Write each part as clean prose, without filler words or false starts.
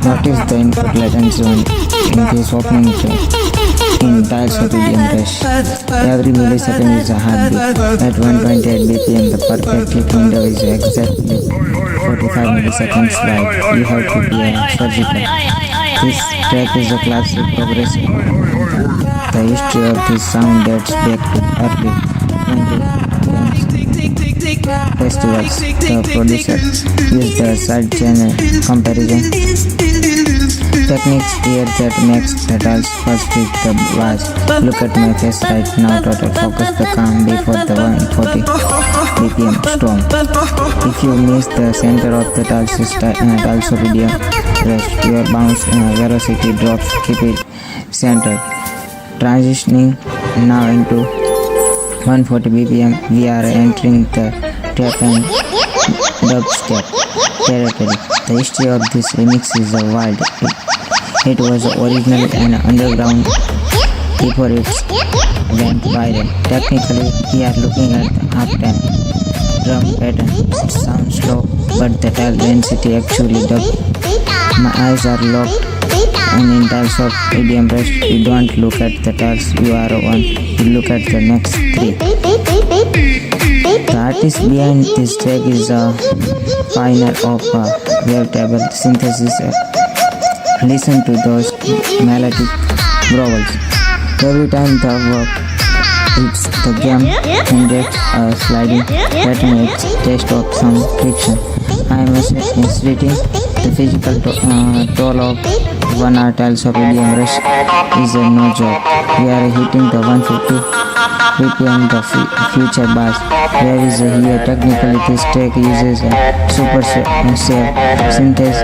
Notice the input latency in this opening track. In Tileshop EDM Rush, every millisecond is a heartbeat. At 128 BPM, the perfect hit window is exactly 45 milliseconds wide. You have to be surgical. This track is a classic progressive. The history of this sound dates back to early 2010s festivals. The producer used the side channel comparison techniques here that makes the tiles first hit the bass. Look at my face right now. Total focus the calm before the 140 BPM storm. If you miss the center of the tiles of EDM Rush, your bounce velocity drops. Keep it centered. Transitioning now into 140 BPM, we are entering the trap and dubstep territory. The history of this remix is wild. It was originally an underground before it went viral. Technically, we are looking at the halftime drum pattern. It sounds slow, but the tile density actually doubled. My eyes are locked, and in terms of EDM Rush, you don't look at the tiles you are on, you look at the next three. The artist behind this track is a pioneer of wavetable synthesis. Listen to those melodic growls. Every time the work hits the game and gets a sliding pattern, it's taste of some friction. I am illustrating the physical toll of 1 hour tiles of EDM Rush is no joke. We are hitting the 150 BPM, the future bass. Where is here? Technically, this track uses a super synthesis.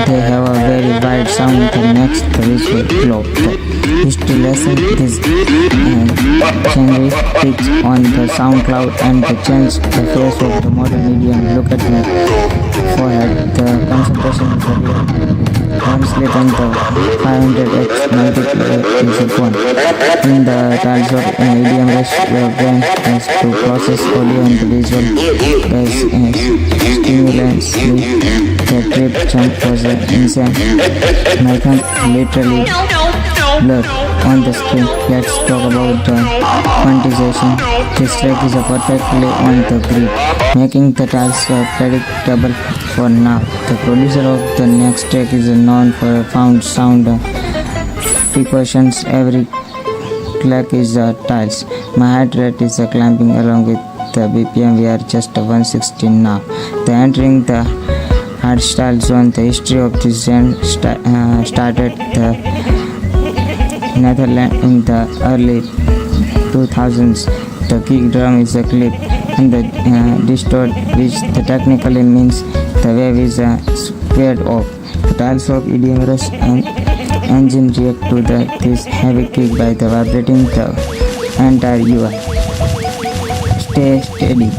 They have a very wide sound that makes the visual glow. History lesson this genre picks on the SoundCloud and the change the face of the modern medium. Look at my forehead. The concentration is real. One slip and the 500x multiplier is a phone. In the tiles of EDM Rush, your brain has to process audio and visual as stimulously. The trip jump was insane. My thumb literally blurred on the screen. Let's talk about the quantization. This track is perfectly on the grid, making the tiles predictable for now. The producer of the next track is known for found sound precautions. Every clack is tiles. My heart rate is climbing along with the BPM. We are just 116 now. The entering the hardstyle zone. The history of this genre started the Netherlands in the early 2000s. The kick drum is a clip and the distort, which technically means the wave is squared off. The tiles of EDM Rush and engine react to this heavy kick by the vibrating the entire UI. Stay steady.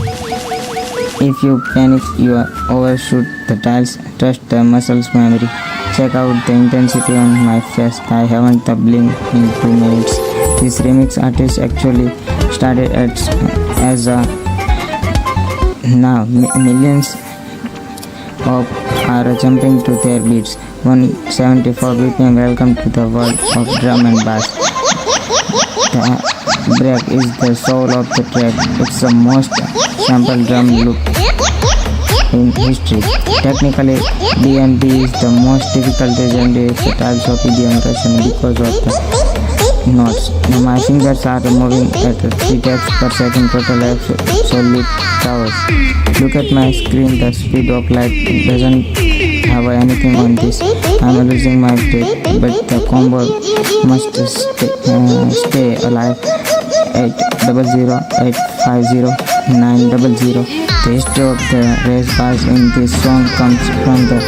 If you panic, you overshoot the tiles. Trust the muscles memory. Check out the intensity on my face. I haven't blinked in 2 minutes. This remix artist actually started as a now millions of are jumping to their beats. 174 BPM. Welcome to the world of drum and bass. The break is the soul of the track. It's the most sample drum loop in history. Technically, D&B is the most difficult genre in the tiles of EDM Rush because of the notes. My fingers are moving at 3 taps per second. Total absolute chaos. Look at my screen. The speed of light doesn't have anything on this. I'm losing my breath, but the combo must stay alive. 800-850-900. The history of the race bass in this song comes from the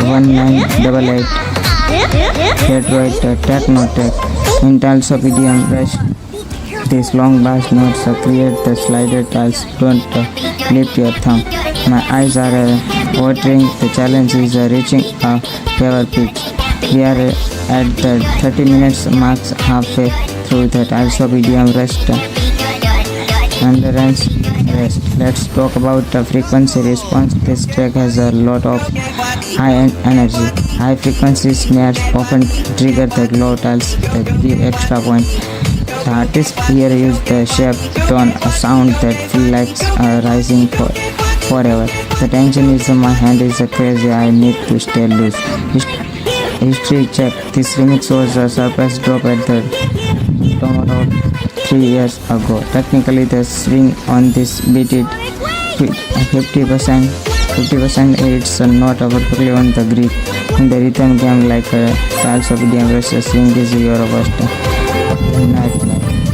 1988 Detroit techno track. In tiles of EDM Rush, these long bass notes create the slider tiles. Don't lift your thumb. My eyes are watering. The challenge is reaching a fever pitch. We are at the 30 minutes marks, halfway through the tiles of EDM Rush endurance rest. Let's talk about the frequency response. This track has a lot of high energy. High frequency snares often trigger the glotals that give extra point. The artist here used the shape, tone, a sound that feels like rising forever. The tension is my hand is crazy, I need to stay loose. History check. This remix was a surprise drop at the Tomorrow 3 years ago. Technically the swing on this beat is 50%. It's not perfectly on the grid. In the rhythm game like Tileshop EDM Rush, swing is your first.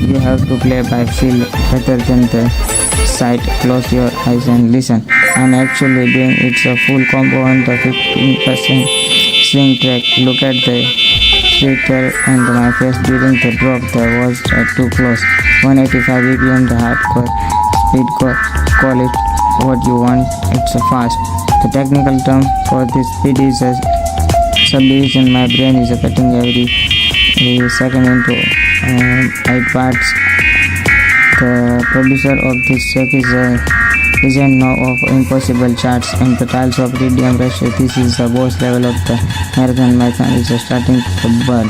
You have to play by feel rather than the sight. Close your eyes and listen. I'm actually doing it's a full combo on the 15% swing track. Look at the flicker on my face during the drop. That was too close. 185 BPM, the hardcore speed core. Call it what you want. It's a fast. The technical term for this speed is a subdivision. My brain is cutting every second into 8 parts. The producer of this track is a legend now of impossible charts and the Tileshop EDM Rush. This is the boss level of the marathon is starting to burn.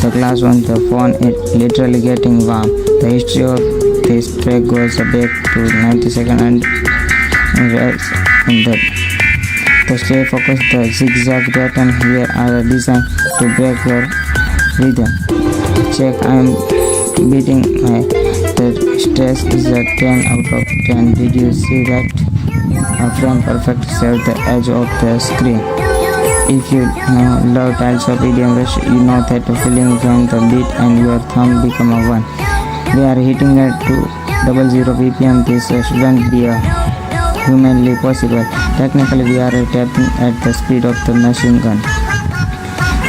The glass on the phone is literally getting warm. The history of this track goes back to 92nd and the stay focused. The zigzag pattern here are designed to break your rhythm. Check, I am beating the stress is a 10 out of 10. Did you see that? A frame perfect save the edge of the screen. If you love Tileshop EDM Rush, you know that feeling when the beat and your thumb become a one. We are hitting at 200 BPM. This shouldn't be humanly possible. Technically, we are tapping at the speed of the machine gun.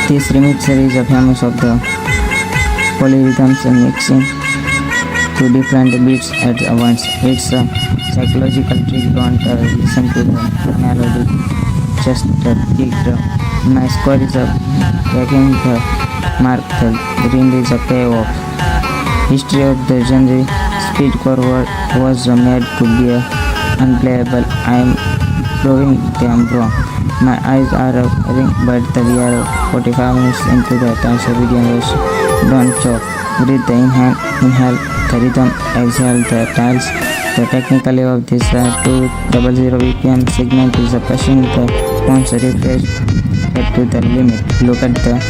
This remixer is famous of the polyrhythms and mixing two different beats at once. It's a psychological trick. Don't listen to the melody, just the kick drum. My score is taking the mark. The green is a payoff. History of the genre. Speedcore was made to be unplayable. I am proving them wrong. My eyes are ring, but we are 45 minutes into the Tileshop EDM Rush. Don't choke. Breathe the inhale the rhythm, exhale the tiles. The technically of this 200 BPM segment is pushing the phone's refresh to the limit. Look at the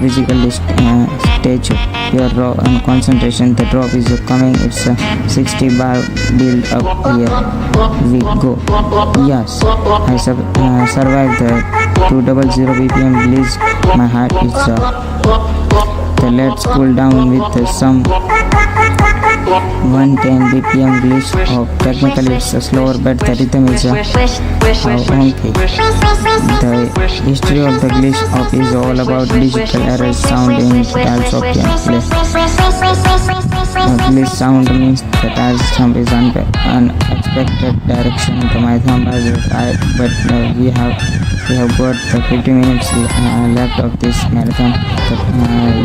physically statue. Your raw and concentration. The drop is coming. It's a 60 bar build up. Here we go. Yes, I survived the 200 BPM release. My heart is the let's cool down with some 110 BPM glitch of technically it's slower but the rhythm is wonky. The history of the glitch of is all about digital errors sound in Tileshop gameplay. Glitch sound means the Tileshop is unexpected direction. My thumb is tired, but we have got the 50 minutes left of this marathon.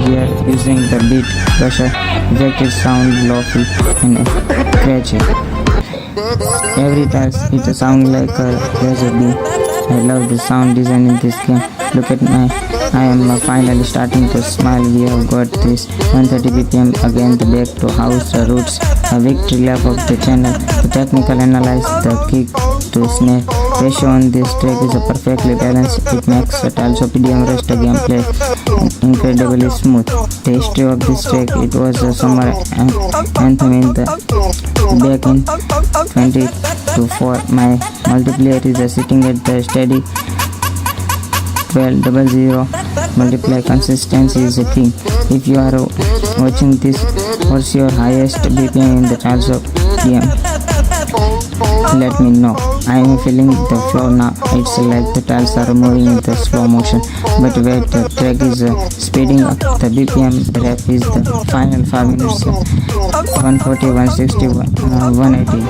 We are using the beat pressure effective sound lawful and scratchy. Every time it sounds like a laser beam. I love the sound design in this game. Look at I am finally starting to smile. We have got this 130 BPM again, the back to house roots, a victory lap of the channel. The technical analyze the kick to snare ratio on this track is perfectly balanced. It makes the Tileshop EDM Rush gameplay incredibly smooth. The history of this track, it was a summer anthem in the back in 2024. My multiplayer is sitting at the steady 1200. Multiply consistency is a key. If you are watching this, what's your highest BPM in the Tileshop EDM? Let me know. I am feeling the flow now. It's like the tiles are moving in the slow motion. But wait, the track is speeding up. The BPM rap is the final 5 minutes. 140, 160, 180.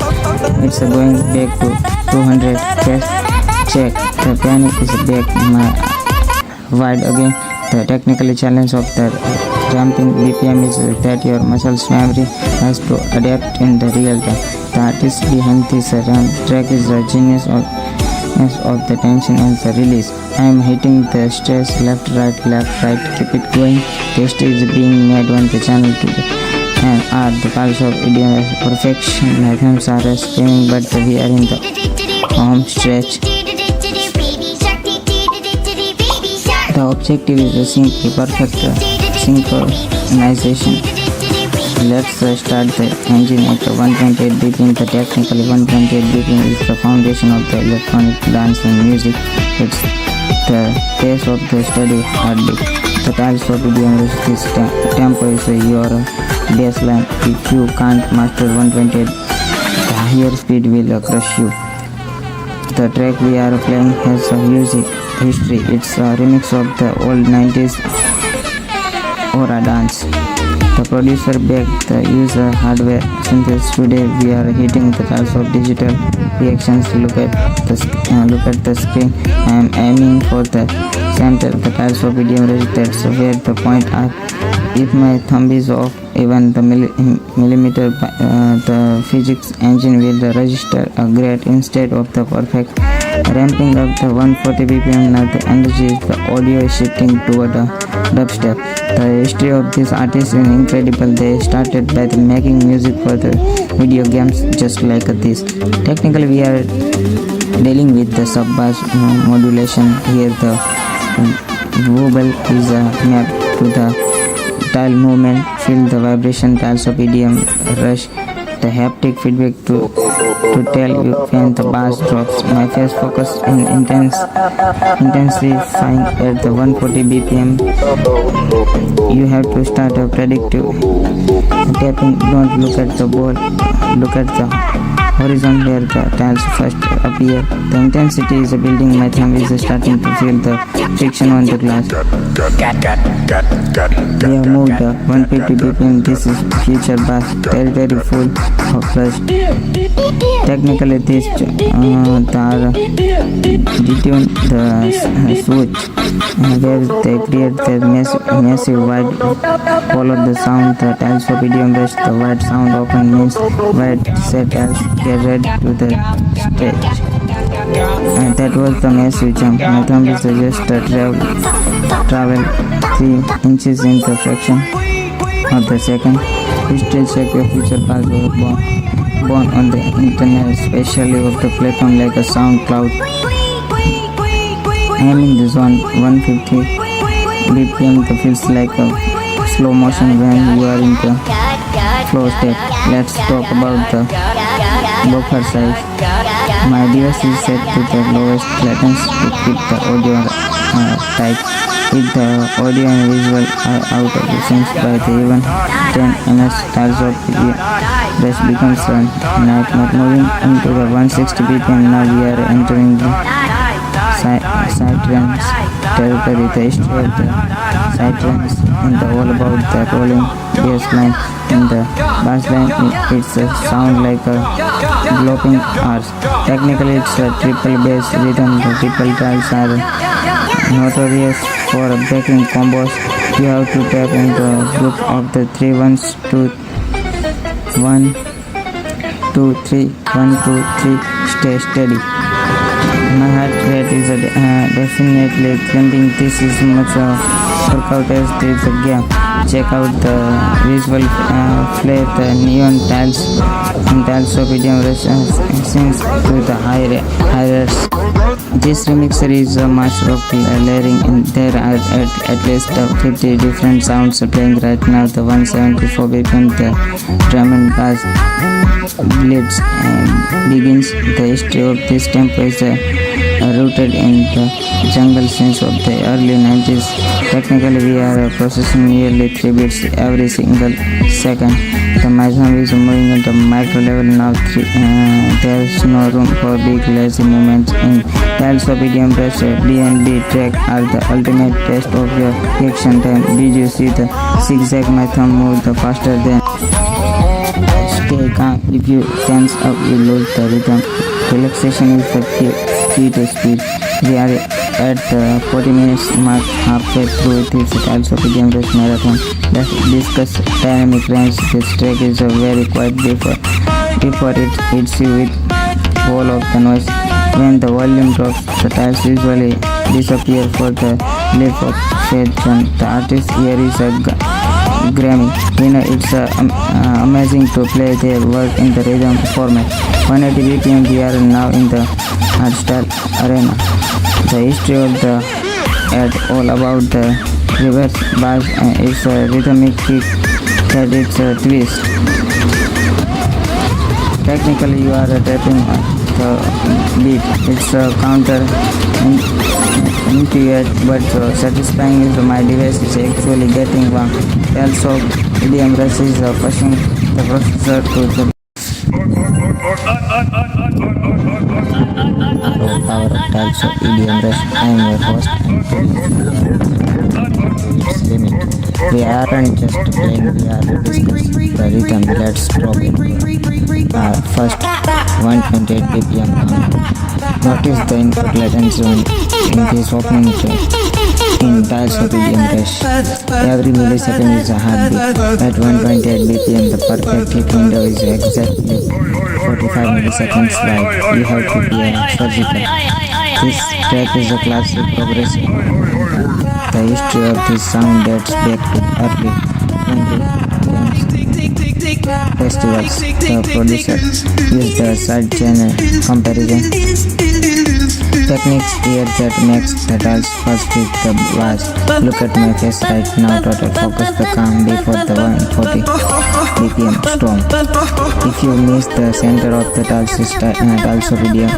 It's going back to 200. Check. The panic is back. My wide again. The technical challenge of the jumping BPM is that your muscles memory has to adapt in the real time. The artist behind this track is a genius of the tension and the release. I am hitting the stress left, right, keep it going. The stage is being made on the channel to and are the pulse of EDM perfection. My thumbs are screaming, but we are in the home stretch. The objective is a simple, perfect synchronization. Let's start the engine at 128 BPM. The technically 128 BPM is the foundation of the electronic dance and music. It's the pace of the steady heartbeat. The tiles of EDM Rush, this tempo is your baseline. If you can't master 128, the higher speed will crush you. The track we are playing has a music history. It's a remix of the old 90s Aura dance. The producer backed the user hardware synthesis. Today we are hitting the tiles of digital reactions. Look at the screen. I am aiming for the center. The tiles of EDM Rush, that's where the point are. If my thumb is off even the millimeter, the physics engine will register a grade instead of the perfect. Ramping up the 140 BPM, now the energy is the audio is shifting toward a dubstep. The history of this artist is incredible. They started by making music for the video games just like this. Technically we are dealing with the sub-bass modulation. Here the vowel is mapped to the tile movement. Feel the vibration tiles of EDM Rush. The haptic feedback to tell you when the bass drops. My face focus in intensifying at the 140 BPM. You have to start a predictive tapping. Don't look at the ball, look at the horizon where the tiles first appear. The intensity is building. My thumb is starting to feel the friction on the glass. We have moved the 150 BPM. This is future bass territory full of flush. Technically this detune the switch where they create the massive wide follow the sound. The tiles of EDM Rush, the wide sound often means wide set as get ready to the stage. And that was the massive jump. My thumb is just travel 3 inches in the fraction of the second. Still check your future bass was born on the internet, especially of the platform like a SoundCloud. I am in the zone 150 BPM. The feels like a slow motion when you are in the flow state. Let's talk about the buffer size. My device is set to the lowest latency to keep the audio tight. If the audio and visual are out of sync by the even 10 ms, tiles of the Rush becomes a nightmare. Moving into the 160 BPM, now we are entering the sidetrans territory. The history of the sidetrans and all about the rolling bass line in the bass line. It's a sound like a galloping arch. Technically it's a triple bass rhythm. The triple tiles are notorious for breaking combos. You have to tap in the group of the 3 ones to 1 2 3 1 2 3. Stay steady. My heart rate is definitely climbing. This is much workout as this game. Check out the visual flare, the neon tiles and tiles of EDM Rush sings to the high-res. This remixer is a master of layering, and there are at least 50 different sounds playing right now. The 174 BPM, the drum and bass blitz begins. The history of this tempo is rooted in the jungle scenes of the early 90s. Technically we are processing nearly 3 beats every single second. The microphone is moving at the micro level now. There is no room for big lazy movements. In tiles of EDM Rush, D&D track are the ultimate test of your reaction time. Did you see the zigzag? My thumb moved faster than. Stay calm. If you tense up, you lose the rhythm. Relaxation is the key to speed. We are at the 40 minutes mark, halfway through this tiles of EDM Rush marathon. Let's discuss dynamic range. This track is very quiet before it hits you with all of the noise. When the volume drops, the tiles usually disappear for the leap of faith. The artist's ear is a Grammy winner. It's amazing to play their work in the rhythm format. 180 BPM, we are now in the hardstyle arena. The history of the ad all about the reverse bass and its rhythmic kick that it's a twist. Technically, you are tapping the beat. It's a counter intuitive but satisfying. Is my device is actually getting warm. Also, EDM Rush is pushing the processor to the power of also EDM Rush. I am your host and its limit. We aren't just playing, we are discussing the rhythm. Let's drop it. First 128 BPM. Notice the input latency in this opening track. In Tileshop EDM Rush, every millisecond is a heartbeat. At 128 BPM, the perfect hit window is exactly 45 milliseconds wide. You have to be surgical. This track is a classic progressive. The history of this sound dates back to early 20 festivals. The producer used the side channel comparison techniques here that makes the tiles first with the bass. Look at my face right now. Total focus the calm before the 140 BPM storm. If you miss the center of the tiles of EDM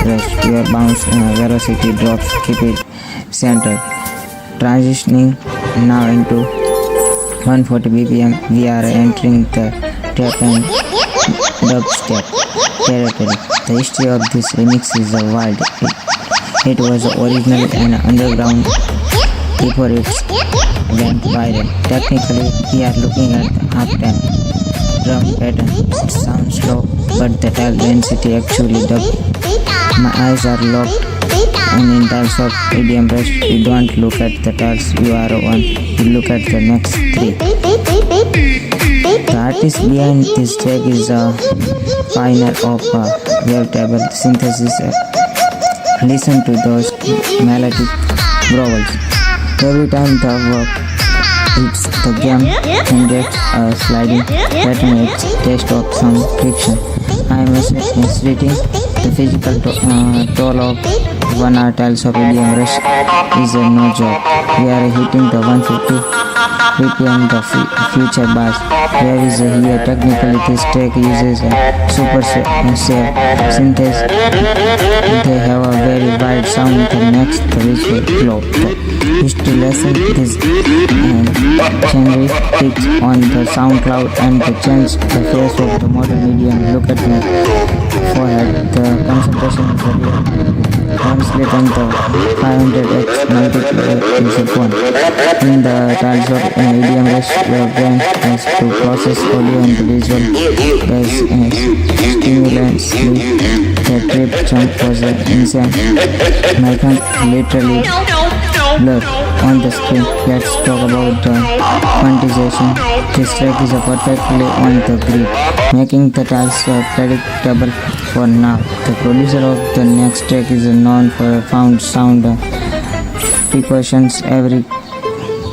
Rush, your bounce velocity drops. Keep it centered. Transitioning now into 140 BPM, we are entering the trap and dubstep territory. The history of this remix is wild. It was originally an underground before it went viral. Technically, we are looking at the halftime drum pattern. It sounds slow, but the tile density actually doubled. My eyes are locked, and in terms of EDM Rush, you don't look at the tiles you are on, you look at the next three. The artist behind this track is a pioneer of wavetable synthesis. Listen to those melodic growls. Every time the work hits the game and gets a sliding pattern, it's taste of some friction. I am estimating the physical toll of 1 hour tiles of EDM Rush is no joke. We are hitting the 150 BPM, the future bass. Where is here? Technically, this track uses a super synthesis. They have a very wide sound that makes the visual glow. History lesson: this genre peaks on the SoundCloud and the change the face of the modern medium. Look at my forehead. The concentration is real. One split on the 500x multiplier is a phone. In the tiles of EDM Rush, your brain has to process audio and visual as stimulously. The trip jump was insane. My thumb literally blurred on the screen. Let's talk about the quantization. This track is perfectly on the grid, making the tiles predictable for now. The producer of the next track is known for a found sound precautions. Every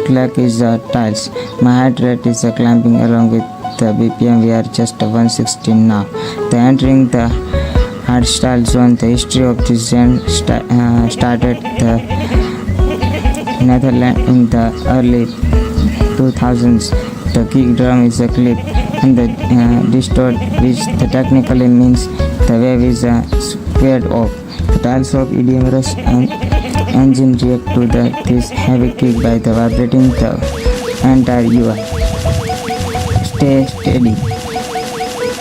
clack is tiles. My heart rate is clamping along with the BPM. We are just 116 now. The entering the hardstyle zone. The history of this genre started the Netherlands in the early 2000s. The kick drum is a clip and the distort, which technically means the wave is squared off. The tiles of EDM Rush and engine react to this heavy kick by the vibrating the entire UI. Stay steady.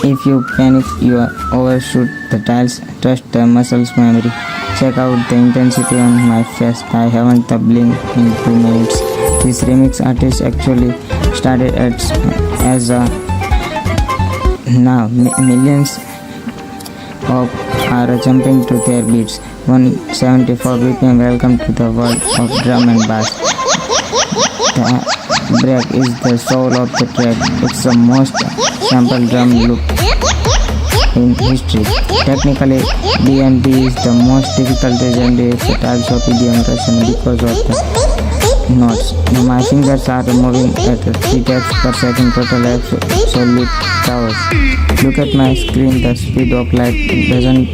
If you panic, you overshoot the tiles. Trust the muscles memory. Check out the intensity on my face. I haven't blinked in 2 minutes. This remix artist actually started as a now millions of are jumping to their beats. 174 BPM. Welcome to the world of drum and bass. The break is the soul of the track. It's the most sample drum loop in history. Technically, DMB is the most difficult legendary types of EDM Russian because of the notes. My fingers are moving at 3 taps per second, total absolute chaos. Look at my screen, the speed of light doesn't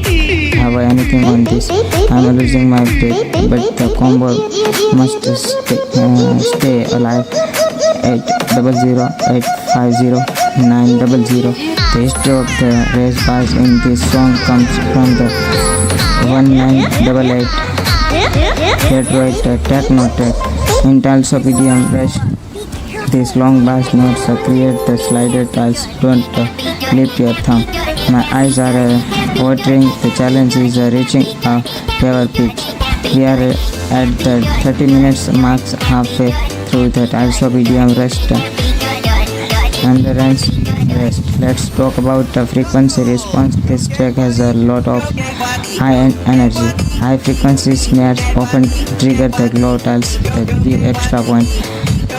have anything on this. I'm losing my breath, but the combo must stay alive. 800 850 900. The history of the race bars in this song comes from the 1988 Detroit CATNAP. In Tileshop EDM Rush, these long bass notes create the slider tiles. Don't lift your thumb. My eyes are watering. The challenge is reaching a fever pitch. We are at the 30 minutes marks, halfway through the Tileshop EDM Rush and the rest. Let's talk about the frequency response. This track has a lot of high energy. High frequency snares often trigger the glow tiles that give extra point.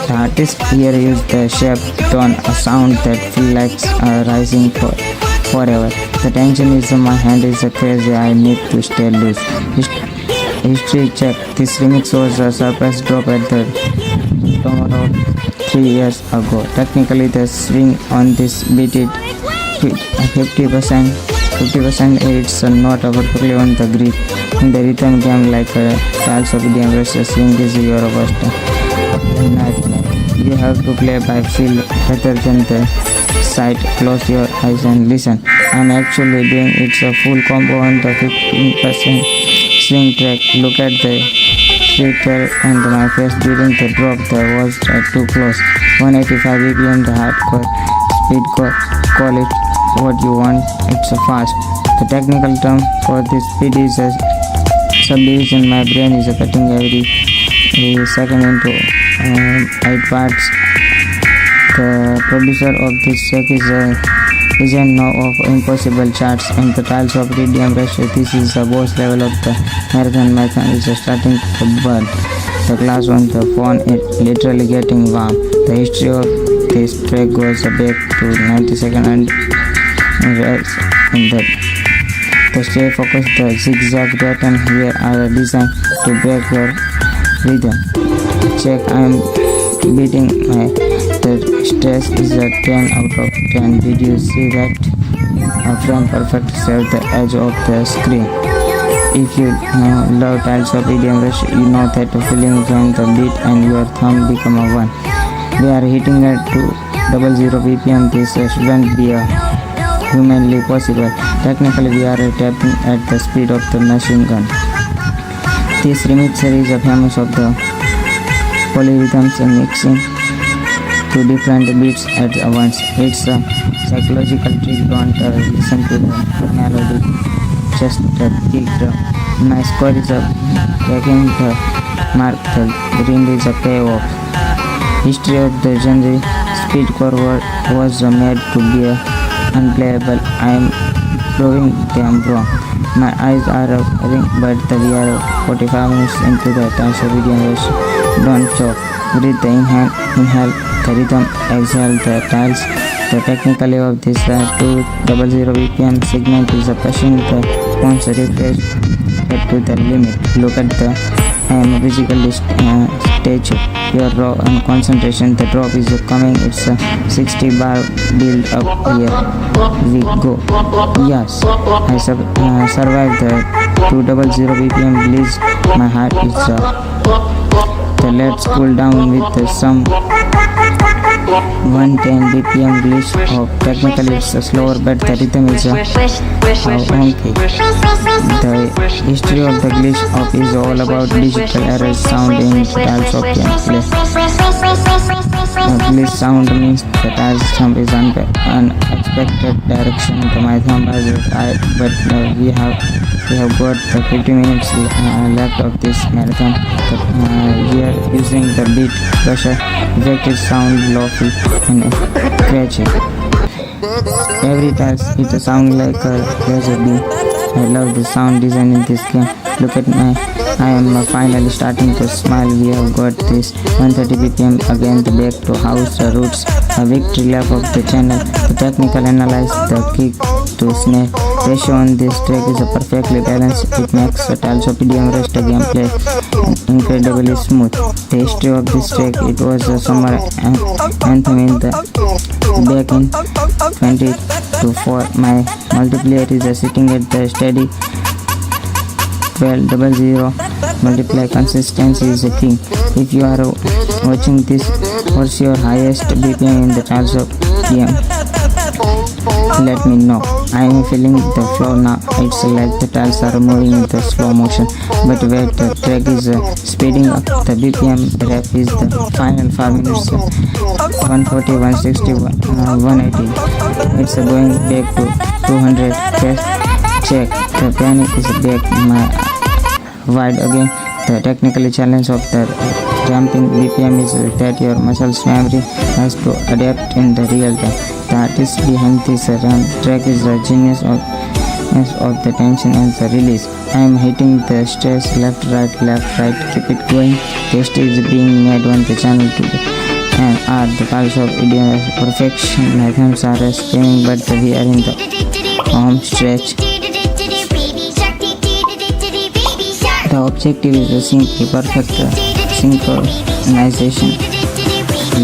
The artist here used the shape tone, a sound that feels like rising forever. The tension is in my hand is crazy. I need to stay loose. History check. This remix was a surprise drop at the Tomorrow 3 years ago. Technically, the swing on this beat is 50%. It's not perfectly on the grid. In the rhythm game like Tileshop EDM Rush, swing is your worst nightmare. You have to play by feel rather than the sight. Close your eyes and listen. I'm actually doing it's a full combo on the 15% swing track. Look at the flicker on my face during the drop. That was too close. 185 BPM, the hardcore speed. Call it what you want. It's a fast. The technical term for this speed is a subdivision. My brain is cutting every second into 8 parts. The producer of this track is legend now of impossible charts and the Tileshop EDM Rush. This is the boss level of the marathon is starting to burn. The glass on the phone is literally getting warm. The history of this track goes back to 92nd and rest in that. The stay focused, the zigzag pattern here are designed to break your rhythm. Check, I am beating my the stress is a 10 out of 10. Did you see that? A frame perfect serve the edge of the screen. If you love Tileshop EDM Rush, you know that feeling when the beat and your thumb become a one. We are hitting at 200 BPM. This shouldn't be humanly possible. Technically, we are tapping at the speed of the machine gun. This remix is famous of the polyrhythms and mixing two different beats at once. It's a psychological trick. Don't listen to the melody, just the kick drum. My score is taking the mark. The green is a payoff. History of the genre. Speedcore was made to be unplayable. I am proving them wrong. My eyes are ring, but we are 45 minutes into the Tileshop EDM Rush. Don't choke. Breathe, inhale the rhythm, exhale the tiles. The technically of this 200 BPM segment is pushing the phone's refresh rate to the limit. Look at the I am physically statue. Your raw and concentration. The drop is coming. It's a 60 bar build up. Here we go. Yes, I survived the 200 BPM release. My heart is the let's cool down with some 110 BPM glitch of technically it's slower, but the rhythm is wonky. The history of the glitch of is all about digital errors sound in Tileshop gameplay. Glitch sound means the tiles jump is unexpected direction. My thumb has tied, but we have got the 50 minutes left of this marathon. We are using the beat pressure effective sound lofi and scratching. Every time it sounds like a laser beam. I love the sound design in this game. Look at I am finally starting to smile. We have got this 130 BPM again, the back to house roots, a victory lap of the channel. The technical analyze the kick to snare ratio on this track is perfectly balanced. It makes the Tileshop EDM Rush the gameplay incredibly smooth. The history of this track: it was a summer anthem in the back in 2024. My multiplier is sitting at the steady 1200. Multiply consistency is a king. If you are watching this, what's your highest BPM in the Tileshop EDM? Let me know. I am feeling the flow now. It's like the tiles are moving in the slow motion. But where the track is speeding up, the BPM rap is the final 5 minutes 140, 160, 180. It's going back to 200. Check. The panic is back. My wide again. The technical challenge of the jumping BPM is that your muscles memory has to adapt in the real time. The artist behind this track is the genius of the tension and the release. I am hitting the stress left, right, keep it going. Test is being made on the channel today. And the Tileshop EDM perfection. My thumbs are screaming, but we are in the home stretch. The objective is simply perfect synchronization.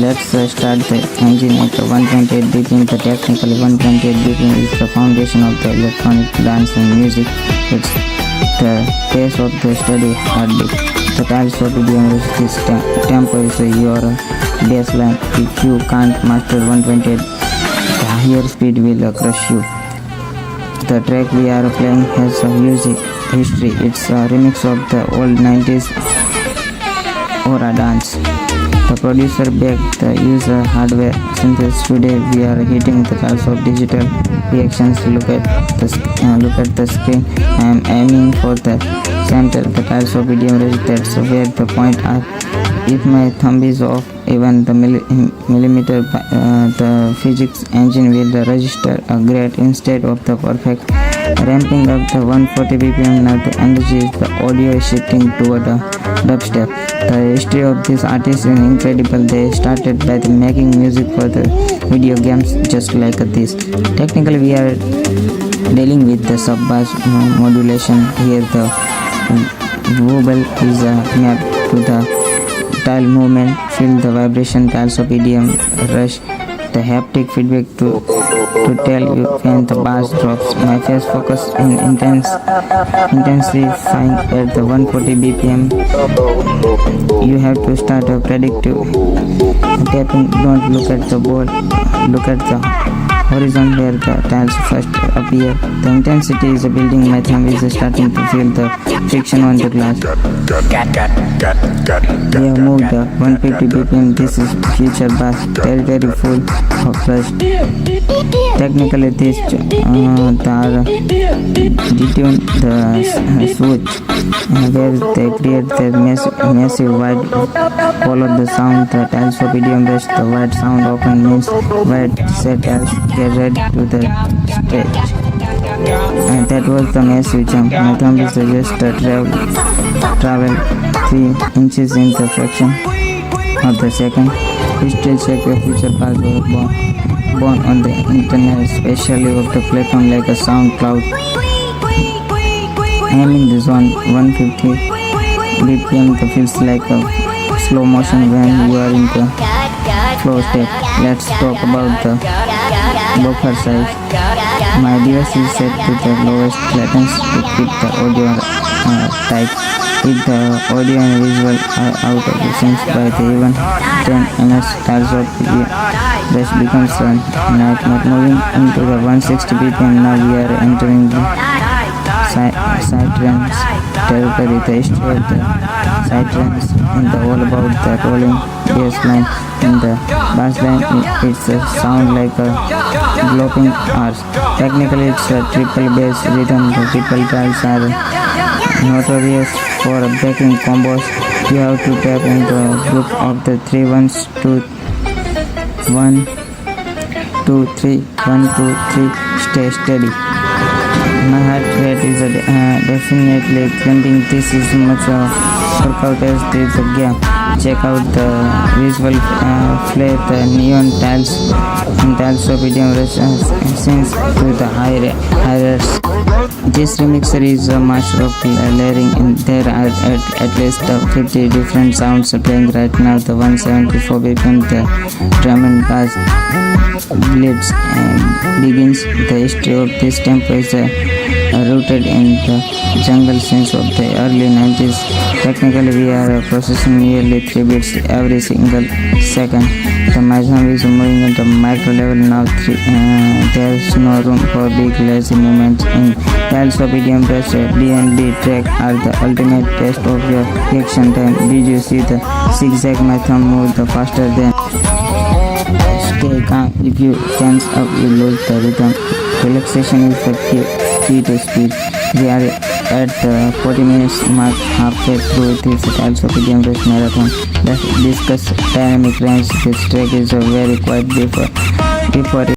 Let's start the engine at 128 BPM. The technical 128 BPM is the foundation of the electronic dance and music. It's the pace of the steady heartbeat. The Tileshop EDM Rush tempo is your baseline. If you can't master 128, the higher speed will crush you. The track we are playing has a huge history. It's a remix of the old 90s Aura dance. The producer backed the user hardware synthesis. Today we are hitting the calls of digital reactions. Look at the screen. I am aiming for the center. The calls of EDM Rush, that's where the point are. If my thumb is off even the millimeter, the physics engine will register a grade instead of the perfect. Ramping up the 140 BPM. Now the energy is the audio is shifting toward a dubstep. The history of this artist is incredible. They started by making music for the video games just like this. Technically we are dealing with the sub-bass modulation. Here the wobble is mapped to the tile movement. Feel the vibration. Tileshop EDM Rush. The haptic feedback to tell you when the bass drops. My face focus in intensifying at the 140 BPM. You have to start a predictive tapping. Don't look at the ball, look at the horizon where the tiles first appear. The intensity is building. My thumb is starting to feel the friction on the glass. We have moved 150 BPM. This is future bass territory full of rush. Technically this detune the switch where they create the massive wide. Follow the sound. The Tileshop EDM Rush. The wide sound often means wide set as get ready to the stage. And that was the massive jump. My thumb is just travel 3 inches in the fraction of the second. History check your future bass were born on the internet, especially of the platform like a SoundCloud. I am in the zone 150 BPM. That feels like a slow motion when you are in the flow state. Let's talk about the buffer size. My device is set to the lowest latency to keep the audio tight. If the audio and visual are out of sync by the even 10 ms, Tileshop Rush becomes a nightmare. Moving into the 160 BPM, now we are entering the sidetrans territory. The history of the sidetrans and all about the rolling bass line. In the bass line, it's a sound like a glowing arch. Technically, it's a triple bass rhythm. The triple tiles are notorious for breaking combos. You have to tap in the group of the 3 ones to 1 2 3 1 2 3. Stay steady. My heart rate is definitely climbing. This is much workout as there is a gap. Check out the visual flair, the neon tiles in Tileshop EDM Rush scenes with the high-res. This remixer is a master of layering, and there are at least 50 different sounds playing right now. The 174 BPM, the drum and bass blitz begins. The history of this tempo is rooted in the jungle scenes of the early 90s. Technically, we are processing nearly 3 beats every single second. The maximum is moving at a micro level now. There's no room for big lazy movements. In Tileshop EDM Rush, D&B track are the ultimate test of your reaction time. Did you see the zigzag? My thumb moved faster than. Stay calm. If you tense up, you lose the rhythm. Relaxation is the key to speed. We are at the 40 minutes mark, halfway through this Tileshop EDM Rush marathon. Let's discuss dynamic range. This track is very quiet before